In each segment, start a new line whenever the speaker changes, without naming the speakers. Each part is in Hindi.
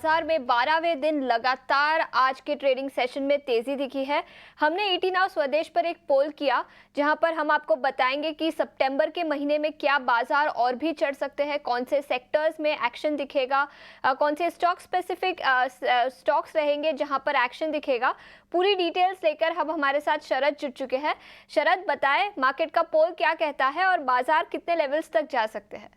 बाजार में 12वें दिन लगातार आज के ट्रेडिंग सेशन में तेजी दिखी है। हमने ईटी नाउ स्वदेश पर एक पोल किया जहां पर हम आपको बताएंगे कि सितंबर के महीने में क्या बाजार और भी चढ़ सकते हैं, कौन से सेक्टर्स में एक्शन दिखेगा, कौन से स्टॉक स्पेसिफिक स्टॉक्स रहेंगे जहां पर एक्शन दिखेगा। पूरी डिटेल्स लेकर अब हमारे साथ शरद जुड़ चुके हैं। शरद, बताएं मार्केट का पोल क्या कहता है और बाजार कितने लेवल्स तक जा सकते हैं।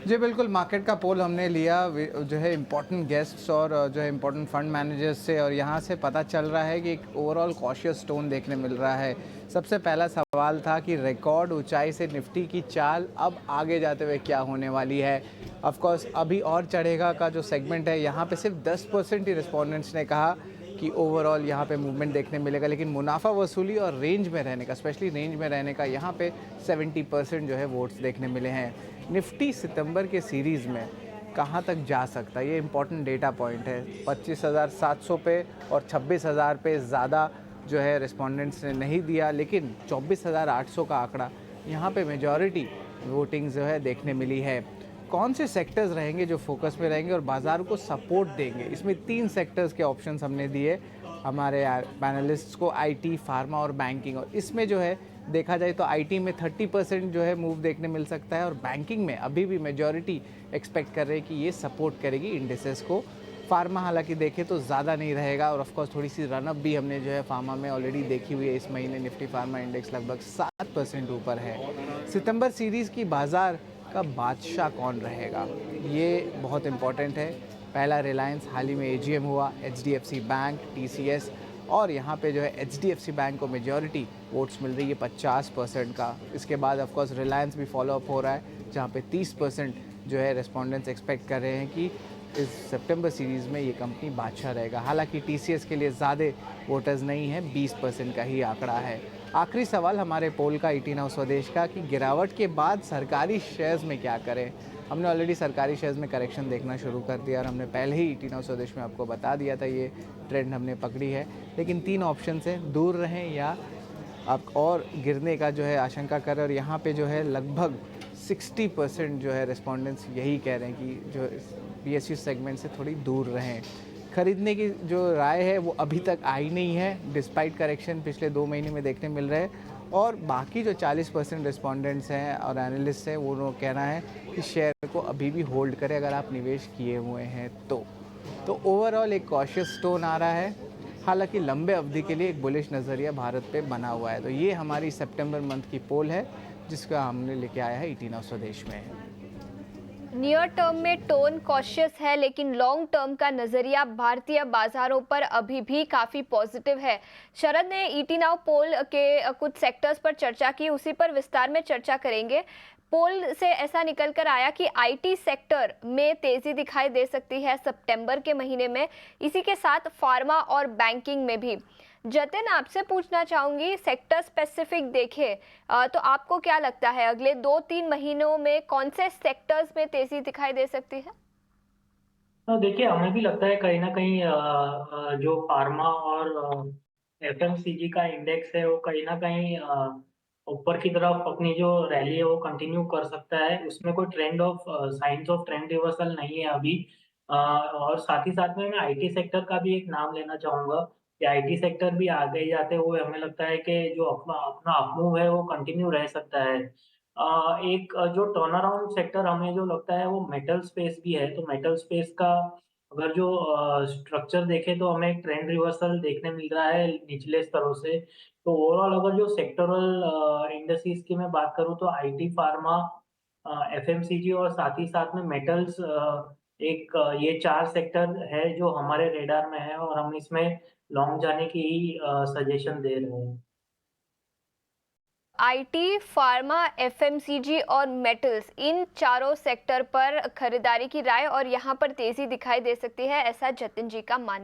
जी बिल्कुल, मार्केट का पोल हमने लिया जो है इम्पोर्टेंट गेस्ट्स और जो है इम्पोर्टेंट फंड मैनेजर्स से, और यहाँ से पता चल रहा है कि एक ओवरऑल कॉशियस टोन देखने मिल रहा है। सबसे पहला सवाल था कि रिकॉर्ड ऊंचाई से निफ्टी की चाल अब आगे जाते हुए क्या होने वाली है। ऑफ कोर्स अभी और चढ़ेगा का जो सेगमेंट है, यहाँ पे सिर्फ 10% ही रिस्पोंडेंट्स ने कहा कि ओवरऑल यहाँ पे मूवमेंट देखने मिलेगा, लेकिन मुनाफा वसूली और रेंज में रहने का, स्पेशली रेंज में रहने का यहाँ पे 70% जो है वोट्स देखने मिले हैं। निफ्टी सितंबर के सीरीज़ में कहाँ तक जा सकता है, ये इंपॉर्टेंट डेटा पॉइंट है। 25,700 पे और 26,000 पे ज़्यादा जो है रिस्पोंडेंट्स ने नहीं दिया, लेकिन 24,800 का आंकड़ा यहाँ पे मेजॉरिटी वोटिंग जो है देखने मिली है। कौन से सेक्टर्स रहेंगे जो फोकस में रहेंगे और बाज़ार को सपोर्ट देंगे, इसमें 3 सेक्टर्स के ऑप्शंस हमने दिए हमारे पैनलिस्ट्स को, आईटी, फार्मा और बैंकिंग। और इसमें जो है देखा जाए तो आईटी में 30% जो है मूव देखने मिल सकता है, और बैंकिंग में अभी भी मेजॉरिटी एक्सपेक्ट कर रहे हैं कि ये सपोर्ट करेगी इंडिसेस को। फार्मा हालांकि देखें तो ज़्यादा नहीं रहेगा, और ऑफ कोर्स थोड़ी सी रनअप भी हमने जो है फार्मा में ऑलरेडी देखी हुई है। इस महीने निफ्टी फार्मा इंडेक्स लगभग 7% ऊपर है। सितंबर सीरीज़ की बाज़ार का बादशाह कौन रहेगा, ये बहुत इम्पॉर्टेंट है। पहला रिलायंस, हाल ही में एजीएम हुआ, एचडीएफसी बैंक, टीसीएस, और यहाँ पे जो है एचडीएफसी बैंक को मेजॉरिटी वोट्स मिल रही है 50% का। इसके बाद ऑफ कोर्स रिलायंस भी फॉलो अप हो रहा है, जहाँ पे 30% जो है रेस्पोंडेंट्स एक्सपेक्ट कर रहे हैं कि इस सितंबर सीरीज़ में ये कंपनी बादशाह रहेगा। हालांकि टीसीएस के लिए ज़्यादा वोटर्स नहीं है, 20% का ही आंकड़ा है। आखिरी सवाल हमारे पोल का ईटी नाउ स्वदेश का कि गिरावट के बाद सरकारी शेयर्स में क्या करें। हमने ऑलरेडी सरकारी शेयर्स में करेक्शन देखना शुरू कर दिया, और हमने पहले ही ईटी नाउ स्वदेश में आपको बता दिया था ये ट्रेंड हमने पकड़ी है। लेकिन 3 ऑप्शन हैं, दूर रहें या आप और गिरने का जो है आशंका करें, और यहाँ पे जो है लगभग 60% जो है रिस्पोंडेंट्स यही कह रहे हैं कि जो पीएसयू सेगमेंट से थोड़ी दूर रहें। खरीदने की जो राय है वो अभी तक आई नहीं है, डिस्पाइट करेक्शन पिछले 2 महीने में देखने मिल रहे हैं। और बाकी जो 40% रिस्पोंडेंट्स हैं और एनालिस्ट हैं, वो लोग कहना है कि शेयर को अभी भी होल्ड करें अगर आप निवेश किए हुए हैं तो ओवरऑल एक कॉशियस टोन आ रहा है। हालांकि लंबे अवधि के लिए एक बुलिश नज़रिया भारत पे बना हुआ है। तो ये हमारी सितंबर मंथ की पोल है, जिसका हमने लेके आया है ईटी नाउ स्वदेश में।
नियर टर्म में टोन कॉशियस है, लेकिन लॉन्ग टर्म का नजरिया भारतीय बाजारों पर अभी भी काफी पॉजिटिव है। शरद ने ईटी नाउ पोल के कुछ सेक्टर्स पर चर्चा की, उसी पर विस्तार में चर्चा करेंगे। पोल से ऐसा निकल कर आया कि आईटी सेक्टर में तेजी दिखाई दे सकती है सितंबर के महीने में, इसी के साथ फार्मा और बैंकिंग में भी। जतिन, आपसे पूछना चाहूंगी, सेक्टर स्पेसिफिक देखें तो आपको क्या लगता है अगले 2-3 महीनों में कौन से सेक्टर्स में तेजी दिखाई दे सकती है?
तो देखिए, हमें भी लगता है कहीं ना कहीं जो फार्मा और एफएमसीजी का इंडेक्स है वो कहीं ना कहीं ऊपर की तरफ अपनी जो रैली है वो कंटिन्यू कर सकता है। उसमें कोई trend of science of trend reversal नहीं है अभी। और साथ ही साथ में मैं आईटी सेक्टर का भी एक नाम लेना चाहूंगा कि आईटी सेक्टर भी आगे जाते हुए हमें लगता है कि जो अपना अपना अपमूव है वो कंटिन्यू रह सकता है। एक जो टर्न अराउंड सेक्टर हमें जो लगता है वो मेटल स्पेस भी है। तो मेटल स्पेस का अगर जो स्ट्रक्चर देखें तो हमें एक ट्रेंड रिवर्सल देखने मिल रहा है निचले स्तरों से। तो ओवरऑल अगर जो सेक्टरल इंडस्ट्रीज की मैं बात करूँ तो आईटी, फार्मा, एफएमसीजी और साथ ही साथ में मेटल्स, ये 4 सेक्टर है जो हमारे रेडार में है और हम इसमें लॉन्ग जाने की ही सजेशन दे रहे हैं।
आईटी, फार्मा, एफएमसीजी और मेटल्स, इन चारों सेक्टर पर खरीदारी की राय और यहां पर तेजी दिखाई दे सकती है, ऐसा जतिन जी का मानना